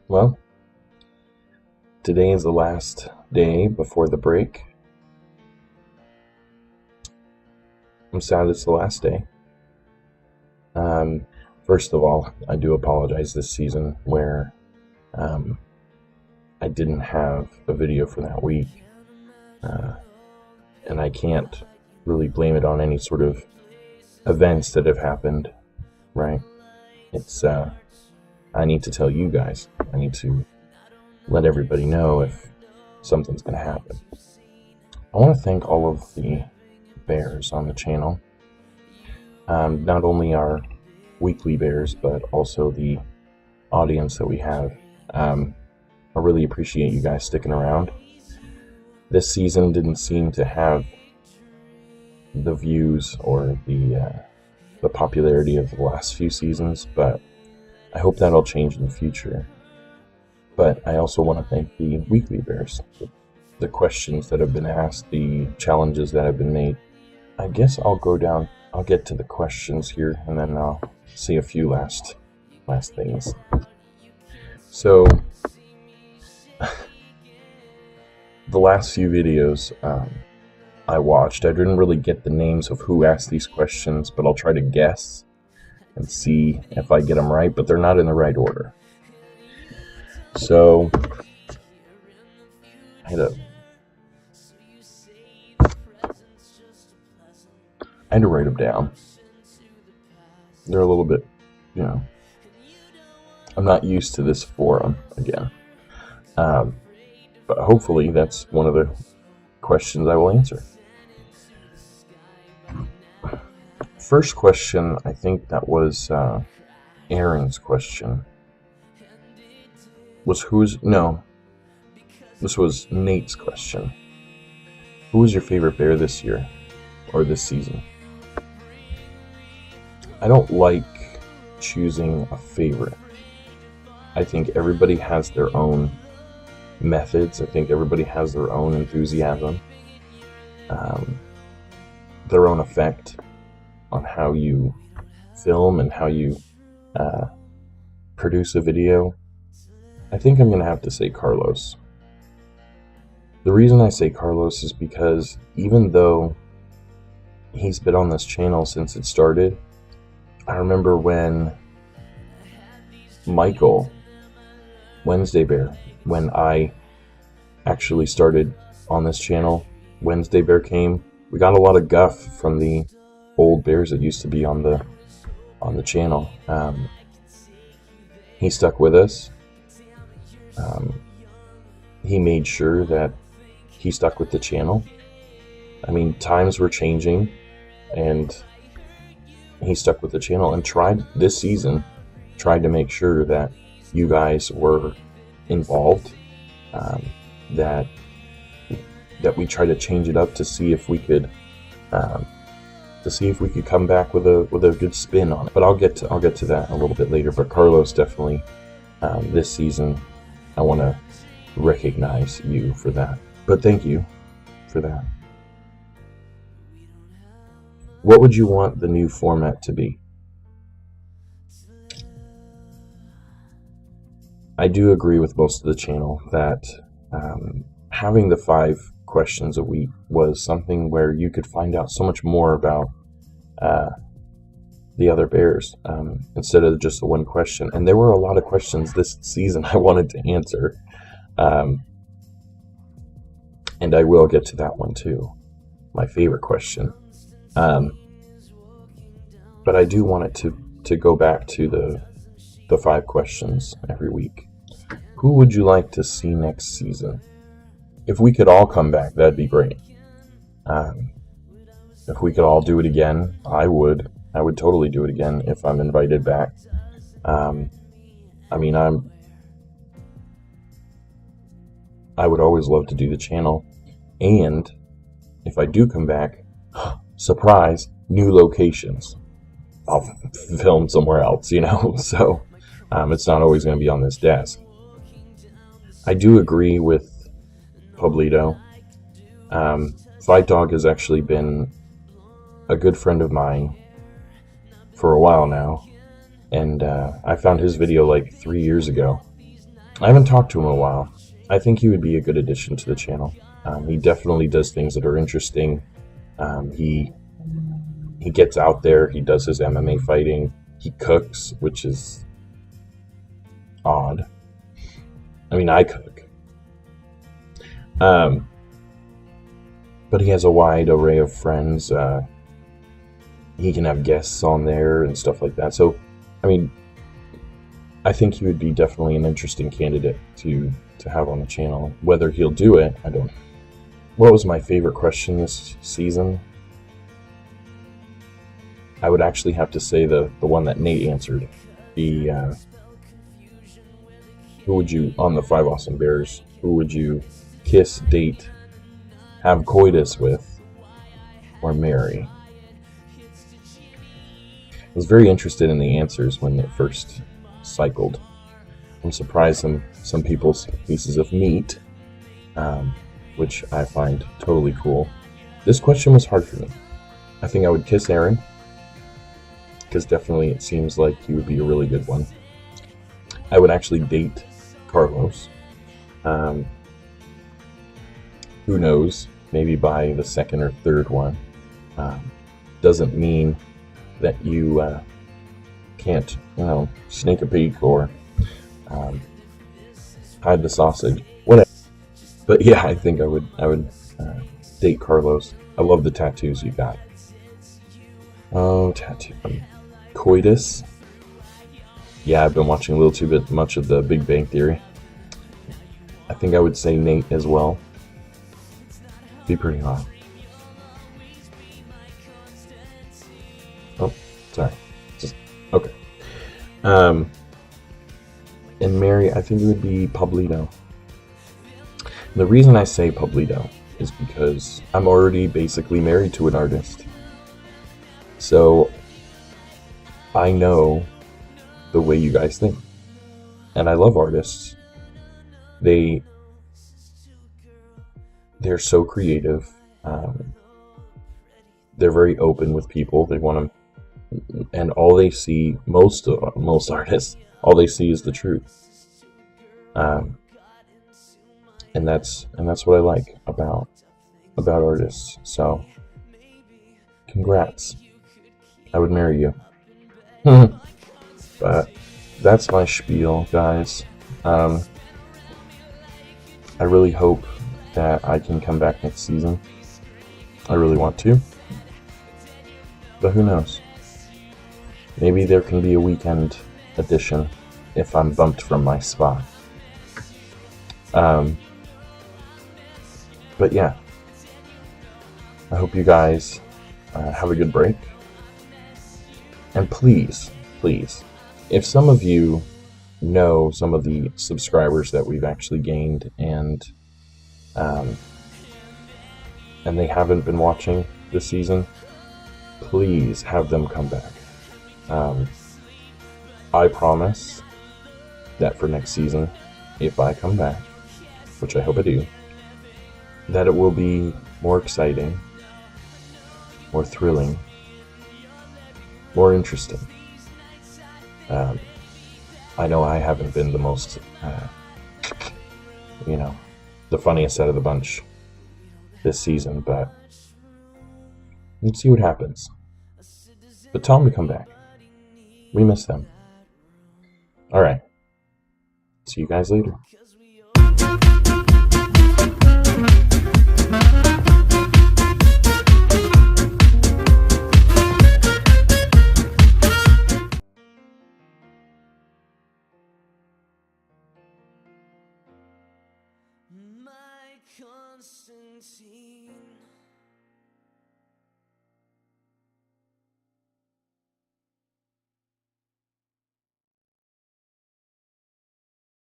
Well, today is the last day before the break. I'm sad it's the last day. First of all, I do apologize this season where I didn't have a video for that week. And I can't really blame it on any sort of events that have happened, right? It's, I need to tell you guys. I need to let everybody know if something's going to happen. I want to thank all of the bears on the channel. Not only our weekly bears, but also the audience that we have. I really appreciate you guys sticking around. This season didn't seem to have the views or the popularity of the last few seasons, but I hope that'll change in the future. But I also want to thank the weekly bears, the questions that have been asked, the challenges that have been made. I guess I'll get to the questions here, and then I'll say a few last things. So, the last few videos I watched, I didn't really get the names of who asked these questions, but I'll try to guess and see if I get them right, but they're not in the right order. So, I had to write them down. They're a little bit, I'm not used to this forum again. But hopefully that's one of the questions I will answer. First question, I think that was Aaron's question. This was Nate's question. Who was your favorite bear this year or this season? I don't like choosing a favorite. I think everybody has their own methods. I think everybody has their own enthusiasm, their own effect on how you film and how you produce a video. I think I'm going to have to say Carlos. The reason I say Carlos is because even though he's been on this channel since it started, I remember when Michael, Wednesday Bear, when I actually started on this channel, Wednesday Bear came. We got a lot of guff from the old bears that used to be on the channel. He stuck with us. He made sure that he stuck with the channel. I mean, times were changing, and he stuck with the channel and tried to make sure that you guys were involved, that we try to change it up to see if we could come back with a good spin on it. But I'll get to that a little bit later. But Carlos, definitely this season, I want to recognize you for that. But thank you for that. What would you want the new format to be? I do agree with most of the channel that having the 5 questions a week was something where you could find out so much more about the other bears instead of just the one question. And there were a lot of questions this season I wanted to answer, and I will get to that one too, my favorite question. But I do want it to go back to the 5 questions every week. Who would you like to see next season? If we could all come back, that'd be great. If we could all do it again, I would totally do it again if I'm invited back. I would always love to do the channel, and if I do come back, surprise, new locations. I'll film somewhere else, so it's not always going to be on this desk. I do agree with Pablito. Fight Dog has actually been a good friend of mine for a while now, and I found his video like 3 years ago, I haven't talked to him in a while. I think he would be a good addition to the channel. He definitely does things that are interesting. He gets out there. He does his MMA fighting. He cooks, which is odd. I mean, I cook. But he has a wide array of friends. He can have guests on there and stuff like that. So, I mean, I think he would be definitely an interesting candidate to have on the channel. Whether he'll do it, I don't know. What was my favorite question this season? I would actually have to say the one that Nate answered. The who would you, on the 5 Awesome Bears, who would you kiss, date, have coitus with, or marry? I was very interested in the answers when it first cycled. I'm surprised some people's pieces of meat, which I find totally cool. This question was hard for me. I think I would kiss Aaron, because definitely it seems like he would be a really good one. I would actually date Carlos. Who knows? Maybe by the second or third one. Doesn't mean that you can't, sneak a peek or hide the sausage. Whatever. But yeah, I think I would date Carlos. I love the tattoos you got. Oh, tattoo. Coitus. Yeah, I've been watching a little too much of the Big Bang Theory. I think I would say Nate as well. Be pretty hot. Oh, sorry. Just okay. And Mary, I think it would be Pablito. The reason I say Pablito is because I'm already basically married to an artist. So I know the way you guys think. And I love artists. They're so creative. They're very open with people. They want to, and all they see, most artists, all they see is the truth. And that's what I like about artists. So, congrats. I would marry you. But that's my spiel, guys. I really hope that I can come back next season. I really want to. But who knows? Maybe there can be a weekend edition if I'm bumped from my spot. But yeah. I hope you guys have a good break. And please, if some of you know some of the subscribers that we've actually gained and they haven't been watching this season, please have them come back. I promise that for next season, if I come back, which I hope I do, that it will be more exciting, more thrilling, more interesting. I know I haven't been the most, the funniest out of the bunch this season, but let's see what happens. But tell them to come back. We miss them. Alright. See you guys later. My Constantine.